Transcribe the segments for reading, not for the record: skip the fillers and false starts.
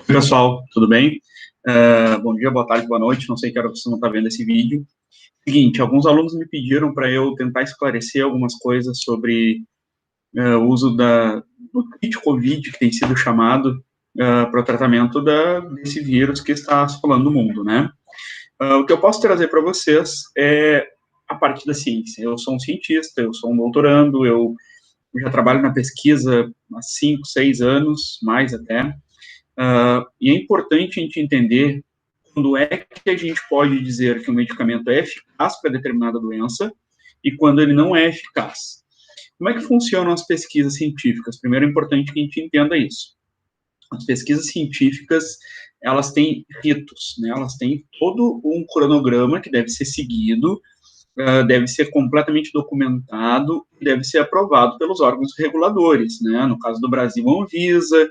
Pessoal, tudo bem? Bom dia, boa tarde, boa noite, não sei que hora vocês vão estar vendo esse vídeo. Seguinte, alguns alunos me pediram para eu tentar esclarecer algumas coisas sobre o uso do kit COVID, que tem sido chamado para o tratamento desse vírus que está assolando o mundo, né? O que eu posso trazer para vocês é a parte da ciência. Eu sou um cientista, eu sou um doutorando, eu já trabalho na pesquisa há 5, 6 anos, mais até. E é importante a gente entender quando é que a gente pode dizer que um medicamento é eficaz para determinada doença e quando ele não é eficaz. Como é que funcionam as pesquisas científicas? Primeiro é importante que a gente entenda isso. As pesquisas científicas, elas têm ritos, né? Elas têm todo um cronograma que deve ser seguido, deve ser completamente documentado, deve ser aprovado pelos órgãos reguladores, né? No caso do Brasil, a Anvisa.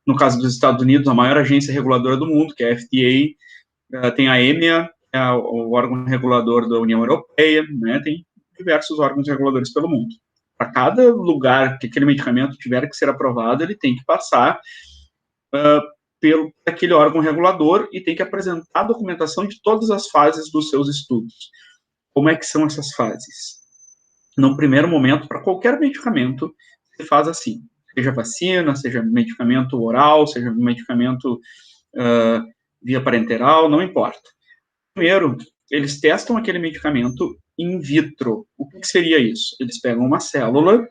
No caso dos Estados Unidos, a maior agência reguladora do mundo, que é a FDA, tem a EMEA, é o órgão regulador da União Europeia, né, tem diversos órgãos reguladores pelo mundo. Para cada lugar que aquele medicamento tiver que ser aprovado, ele tem que passar pelo aquele órgão regulador e tem que apresentar a documentação de todas as fases dos seus estudos. Como é que são essas fases? No primeiro momento, para qualquer medicamento, se faz assim. Seja vacina, seja medicamento oral, seja medicamento via parenteral, não importa. Primeiro, eles testam aquele medicamento in vitro. O que seria isso? Eles pegam uma célula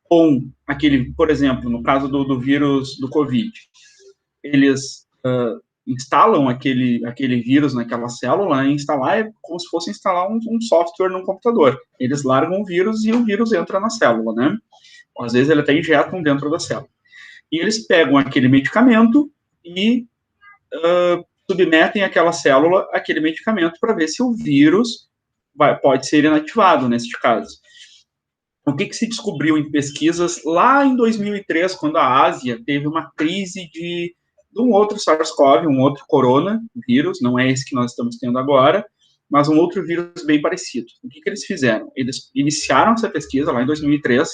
com aquele, por exemplo, no caso do vírus do COVID, eles instalam aquele vírus naquela célula, e instalar é como se fosse instalar um software num computador. Eles largam o vírus e o vírus entra na célula, né? Às vezes ele até injetam dentro da célula. E eles pegam aquele medicamento e submetem aquela célula àquele medicamento para ver se o vírus pode ser inativado, nesse caso. O que se descobriu em pesquisas lá em 2003, quando a Ásia teve uma crise de um outro SARS-CoV, um outro coronavírus, não é esse que nós estamos tendo agora, mas um outro vírus bem parecido. O que eles fizeram? Eles iniciaram essa pesquisa lá em 2003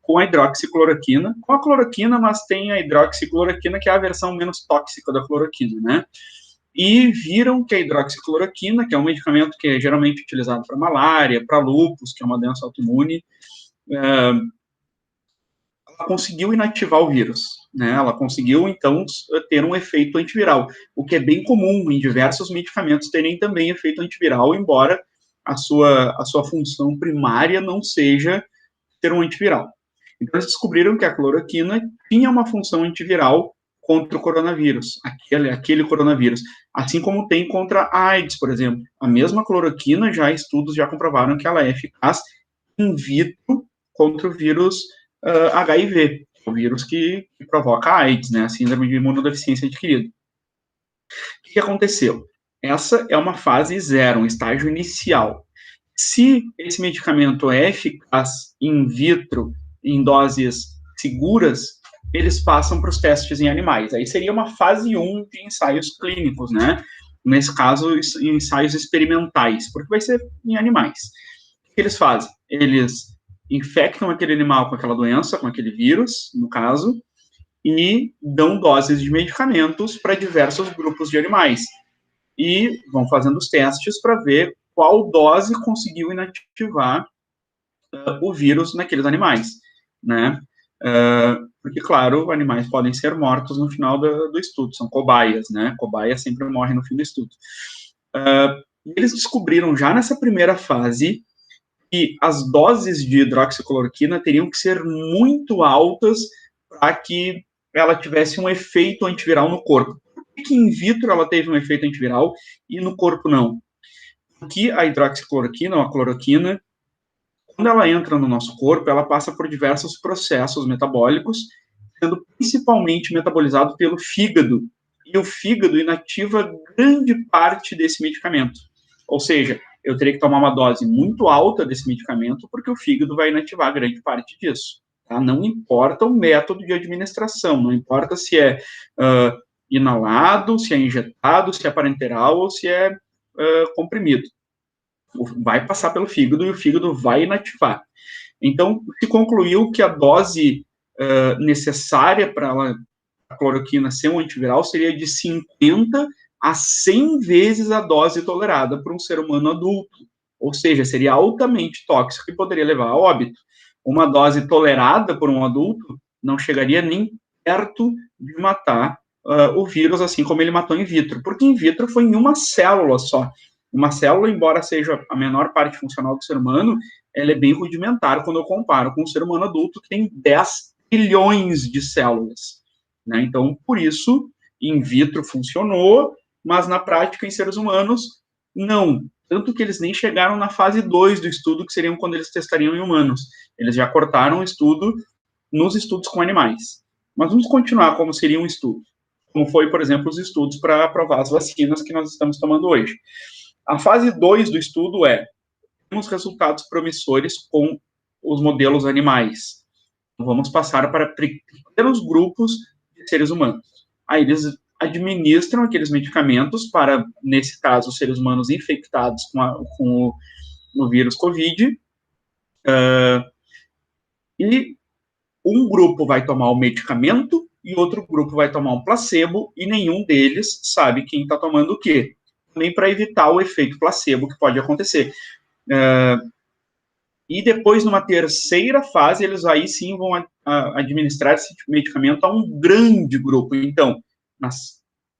com a hidroxicloroquina, com a cloroquina, mas tem a hidroxicloroquina, que é a versão menos tóxica da cloroquina, né? E viram que a hidroxicloroquina, que é um medicamento que é geralmente utilizado para malária, para lúpus, que é uma doença autoimune, ela conseguiu inativar o vírus, né? Ela conseguiu, então, ter um efeito antiviral, o que é bem comum em diversos medicamentos terem também efeito antiviral, embora a sua função primária não seja ter um antiviral. Então, eles descobriram que a cloroquina tinha uma função antiviral contra o coronavírus, aquele coronavírus, assim como tem contra a AIDS, por exemplo. A mesma cloroquina, estudos já comprovaram que ela é eficaz in vitro contra o vírus HIV, o vírus que provoca a AIDS, né, a síndrome de imunodeficiência adquirida. O que aconteceu? Essa é uma fase 0, um estágio inicial. Se esse medicamento é eficaz in vitro, em doses seguras, eles passam para os testes em animais. Aí seria uma fase 1 de ensaios clínicos, né? Nesse caso, ensaios experimentais, porque vai ser em animais. O que eles fazem? Eles infectam aquele animal com aquela doença, com aquele vírus, no caso, e dão doses de medicamentos para diversos grupos de animais. E vão fazendo os testes para ver qual dose conseguiu inativar o vírus naqueles animais, né? Porque, claro, animais podem ser mortos no final do estudo, são cobaias, né? Cobaia sempre morre no fim do estudo. Eles descobriram já nessa primeira fase que as doses de hidroxicloroquina teriam que ser muito altas para que ela tivesse um efeito antiviral no corpo. Por que in vitro ela teve um efeito antiviral e no corpo não? Porque a hidroxicloroquina, ou a cloroquina, quando ela entra no nosso corpo, ela passa por diversos processos metabólicos, sendo principalmente metabolizado pelo fígado. E o fígado inativa grande parte desse medicamento. Ou seja, eu teria que tomar uma dose muito alta desse medicamento, porque o fígado vai inativar grande parte disso. Tá? Não importa o método de administração, não importa se é inalado, se é injetado, se é parenteral ou se é comprimido. Vai passar pelo fígado e o fígado vai inativar. Então, se concluiu que a dose necessária para cloroquina ser um antiviral seria de 50 a 100 vezes a dose tolerada por um ser humano adulto. Ou seja, seria altamente tóxico e poderia levar a óbito. Uma dose tolerada por um adulto não chegaria nem perto de matar o vírus, assim como ele matou in vitro, porque in vitro foi em uma célula só. Uma célula, embora seja a menor parte funcional do ser humano, ela é bem rudimentar quando eu comparo com um ser humano adulto que tem 10 trilhões de células, né? Então, por isso, in vitro funcionou, mas na prática, em seres humanos, não. Tanto que eles nem chegaram na fase 2 do estudo, que seriam quando eles testariam em humanos. Eles já cortaram o estudo nos estudos com animais. Mas vamos continuar como seria um estudo. Como foi, por exemplo, os estudos para aprovar as vacinas que nós estamos tomando hoje. A fase 2 do estudo temos resultados promissores com os modelos animais. Vamos passar para pequenos grupos de seres humanos. Aí eles administram aqueles medicamentos para, nesse caso, seres humanos infectados com o vírus COVID, e um grupo vai tomar o medicamento e outro grupo vai tomar um placebo, e nenhum deles sabe quem está tomando o quê. Também para evitar o efeito placebo que pode acontecer. E depois, numa terceira fase, eles aí sim vão administrar esse medicamento a um grande grupo. Então,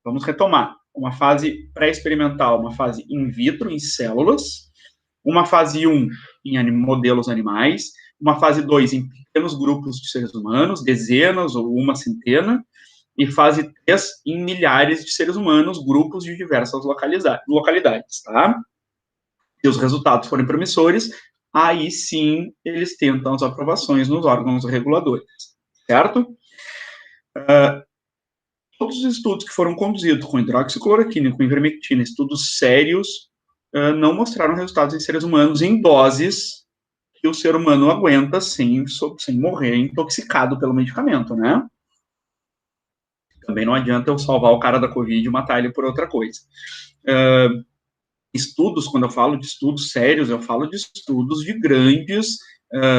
vamos retomar. Uma fase pré-experimental, uma fase in vitro, em células, uma fase 1 em modelos animais, uma fase 2 em pequenos grupos de seres humanos, dezenas ou uma centena, e fase 3 em milhares de seres humanos, grupos de diversas localidades, tá? Se os resultados forem promissores, aí sim eles tentam as aprovações nos órgãos reguladores, certo? Todos os estudos que foram conduzidos com hidroxicloroquina, com ivermectina, estudos sérios, não mostraram resultados em seres humanos em doses que o ser humano aguenta sem morrer intoxicado pelo medicamento, né? Também não adianta eu salvar o cara da Covid e matar ele por outra coisa. Estudos, quando eu falo de estudos sérios, eu falo de estudos de grandes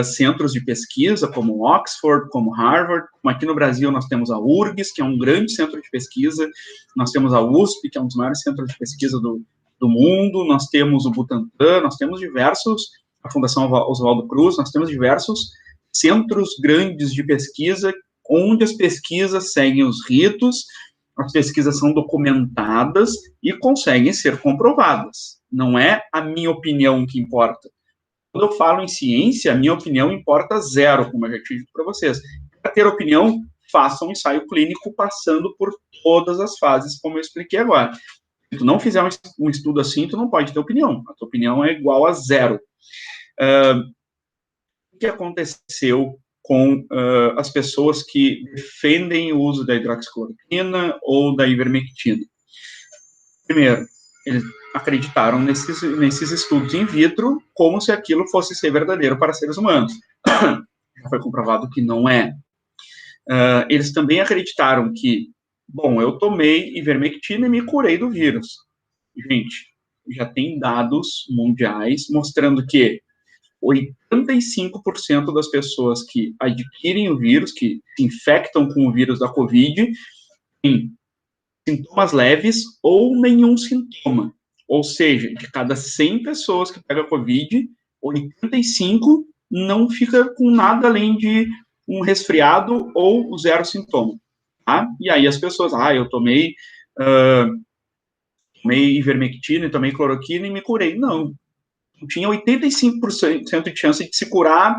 centros de pesquisa, como Oxford, como Harvard, como aqui no Brasil nós temos a URGS, que é um grande centro de pesquisa, nós temos a USP, que é um dos maiores centros de pesquisa do mundo, nós temos o Butantan, nós temos diversos, a Fundação Oswaldo Cruz, nós temos diversos centros grandes de pesquisa, onde as pesquisas seguem os ritos, as pesquisas são documentadas e conseguem ser comprovadas. Não é a minha opinião que importa. Quando eu falo em ciência, a minha opinião importa zero, como eu já tinha dito para vocês. Para ter opinião, faça um ensaio clínico passando por todas as fases, como eu expliquei agora. Se tu não fizer um estudo assim, tu não pode ter opinião. A tua opinião é igual a zero. O que aconteceu com as pessoas que defendem o uso da hidroxicloroquina ou da ivermectina? Primeiro, eles acreditaram nesses estudos in vitro como se aquilo fosse ser verdadeiro para seres humanos. Já foi comprovado que não é. Eles também acreditaram que, bom, eu tomei ivermectina e me curei do vírus. Gente, já tem dados mundiais mostrando que 85% das pessoas que adquirem o vírus, que se infectam com o vírus da Covid, têm sintomas leves ou nenhum sintoma. Ou seja, de cada 100 pessoas que pegam a Covid, 85 não fica com nada além de um resfriado ou zero sintoma. Tá? E aí as pessoas, eu tomei ivermectina e tomei cloroquina e me curei. Não. Tinha 85% de chance de se curar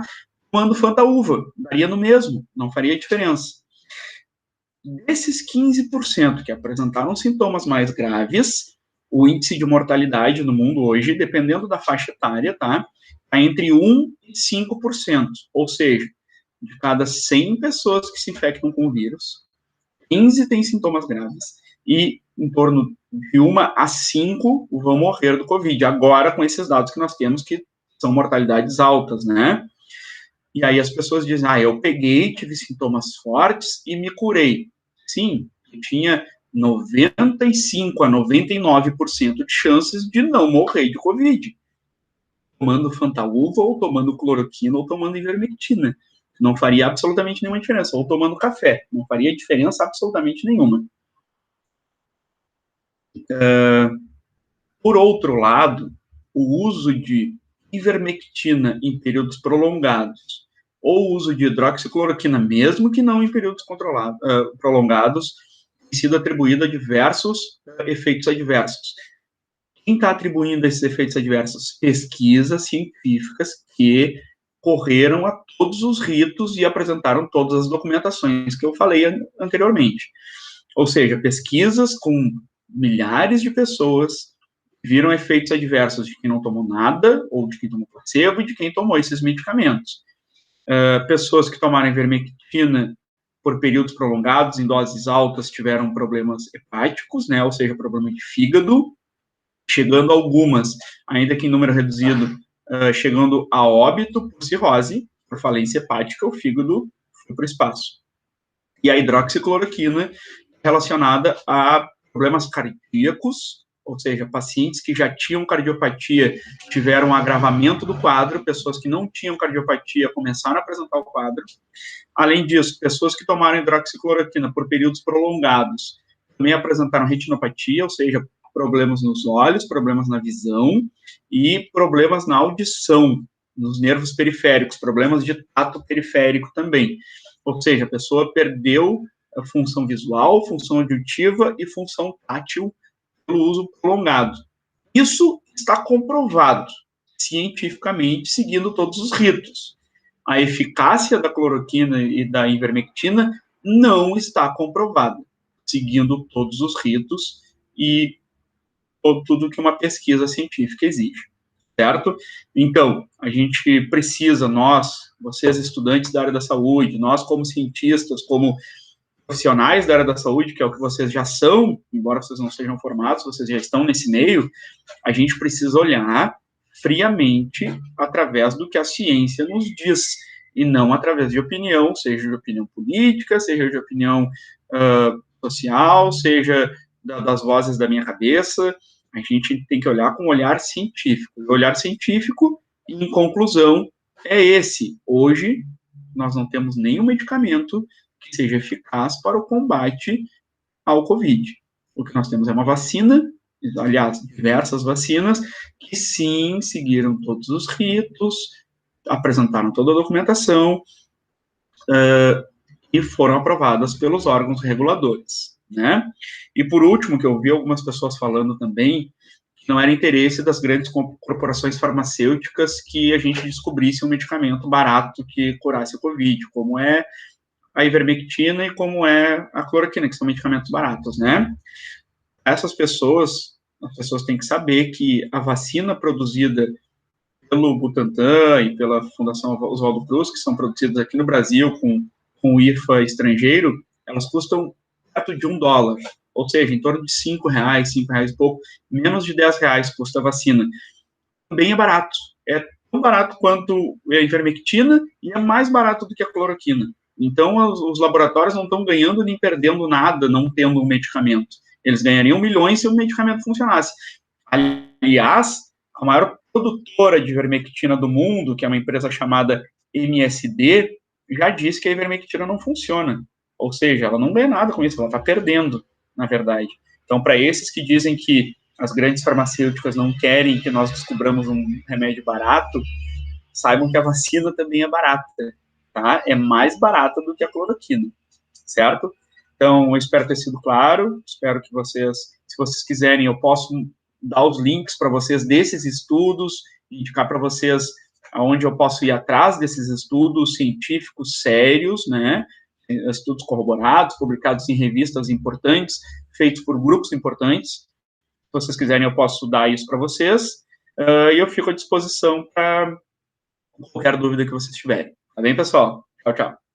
tomando Fanta-uva. Daria no mesmo, não faria diferença. Desses 15% que apresentaram sintomas mais graves, o índice de mortalidade no mundo hoje, dependendo da faixa etária, está entre 1% e 5%. Ou seja, de cada 100 pessoas que se infectam com o vírus, 15 têm sintomas graves. E em torno de 1 a 5 vão morrer do Covid. Agora, com esses dados que nós temos, que são mortalidades altas, né? E aí as pessoas dizem, eu peguei, tive sintomas fortes e me curei. Sim, eu tinha 95 a 99% de chances de não morrer de Covid. Tomando Fanta-uva, ou tomando cloroquina, ou tomando ivermectina. não faria absolutamente nenhuma diferença, ou tomando café, não faria diferença absolutamente nenhuma. Por outro lado, o uso de ivermectina em períodos prolongados, ou o uso de hidroxicloroquina, mesmo que não em períodos prolongados, tem sido atribuído a diversos efeitos adversos. Quem está atribuindo esses efeitos adversos? Pesquisas científicas que correram a todos os ritos e apresentaram todas as documentações que eu falei anteriormente. Ou seja, pesquisas com milhares de pessoas viram efeitos adversos de quem não tomou nada, ou de quem tomou placebo, e de quem tomou esses medicamentos. Pessoas que tomaram ivermectina por períodos prolongados, em doses altas, tiveram problemas hepáticos, né, ou seja, problema de fígado, chegando algumas, ainda que em número reduzido, chegando a óbito por cirrose, por falência hepática, o fígado foi para o espaço. E a hidroxicloroquina relacionada a problemas cardíacos, ou seja, pacientes que já tinham cardiopatia tiveram um agravamento do quadro, pessoas que não tinham cardiopatia começaram a apresentar o quadro. Além disso, pessoas que tomaram hidroxicloroquina por períodos prolongados também apresentaram retinopatia, ou seja, problemas nos olhos, problemas na visão e problemas na audição, nos nervos periféricos, problemas de tato periférico também. Ou seja, a pessoa perdeu a função visual, função auditiva e função tátil pelo uso prolongado. Isso está comprovado cientificamente, seguindo todos os ritos. A eficácia da cloroquina e da ivermectina não está comprovada, seguindo todos os ritos e tudo que uma pesquisa científica exige, certo? Então, a gente precisa, nós, vocês estudantes da área da saúde, nós como cientistas, como profissionais da área da saúde, que é o que vocês já são, embora vocês não sejam formados, vocês já estão nesse meio, a gente precisa olhar friamente através do que a ciência nos diz, e não através de opinião, seja de opinião política, seja de opinião social, seja das vozes da minha cabeça. A gente tem que olhar com um olhar científico. O olhar científico, em conclusão, é esse. Hoje, nós não temos nenhum medicamento que seja eficaz para o combate ao Covid. O que nós temos é uma vacina, aliás, diversas vacinas, que sim, seguiram todos os ritos, apresentaram toda a documentação e foram aprovadas pelos órgãos reguladores, né? E por último, que eu vi algumas pessoas falando também, que não era interesse das grandes corporações farmacêuticas que a gente descobrisse um medicamento barato que curasse o Covid, como é a ivermectina e como é a cloroquina, que são medicamentos baratos, né? Essas pessoas, as pessoas têm que saber que a vacina produzida pelo Butantan e pela Fundação Oswaldo Cruz, que são produzidas aqui no Brasil com o IFA estrangeiro, elas custam perto de $1, ou seja, em torno de R$5, R$5 e pouco, menos de R$10 custa a vacina. Também é barato, é tão barato quanto a ivermectina e é mais barato do que a cloroquina. Então, os laboratórios não estão ganhando nem perdendo nada não tendo um medicamento. Eles ganhariam milhões se o medicamento funcionasse. Aliás, a maior produtora de ivermectina do mundo, que é uma empresa chamada MSD, já disse que a ivermectina não funciona. Ou seja, ela não ganha nada com isso, ela está perdendo, na verdade. Então, para esses que dizem que as grandes farmacêuticas não querem que nós descobramos um remédio barato, saibam que a vacina também é barata, tá? É mais barata do que a cloroquina, certo? Então, eu espero ter sido claro, espero que vocês, se vocês quiserem, eu posso dar os links para vocês desses estudos, indicar para vocês aonde eu posso ir atrás desses estudos científicos sérios, né? Estudos corroborados, publicados em revistas importantes, feitos por grupos importantes. Se vocês quiserem, eu posso dar isso para vocês, e eu fico à disposição para qualquer dúvida que vocês tiverem. Tá bem, pessoal? Tchau, tchau.